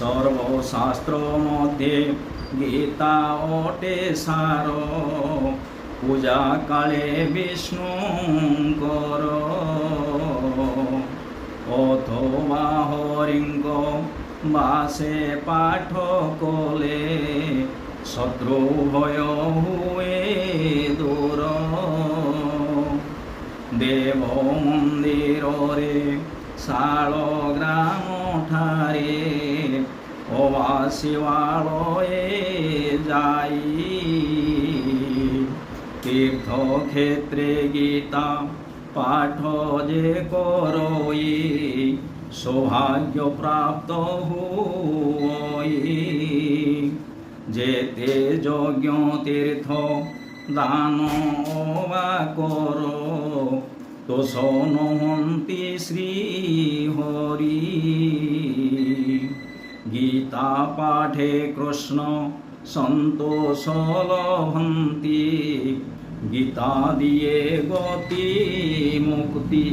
সর্বশাস্ত্র মধ্যে গীতা অটে সার, পূজা কালে বিষ্ণুঙ্কর। অথবা হরিঙ্গ বাসে পাঠ কলে, শত্রু ভয় হুয়ে দূর। দেব মন্দিরে শাଳ গ্রাম ঠারে, অবাসিবালয়ে যাই। তীর্থক্ষেত্রে গীতা পাঠ যে করই, সৌভাগ্য প্রাপ্ত হুই। যেতে যজ্ঞ তীর্থ দান বা কর, তো শোনন্তি শ্রী হরি। গীতা পাঠে কৃষ্ণ সন্তোষ লভন্তি, গীতা দিয়ে গতি মুক্তি।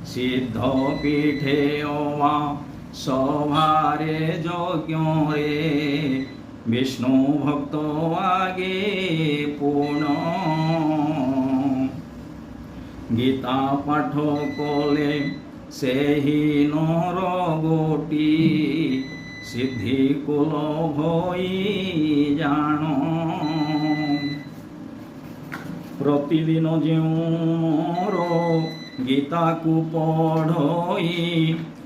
সিদ্ধ পীঠে অবা সভারে যজ্ঞ রে, বিষ্ণু ভক্ত আগে পূর্ণ। গীতা পাঠ কলে সেহি নর গোটি, সিদ্ধি কুল ভই জাণ। প্রতিদিন যেউর গীতাকু পঢ়ই,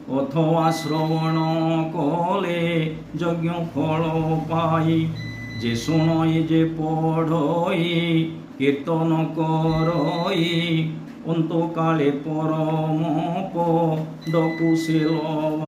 অথবা শ্রবণ কলে যজ্ঞ ফল পাই। যে শুনই যে পঢ়ই, কীর্তন করই, অন্তকালে পরম পদ কুশীল।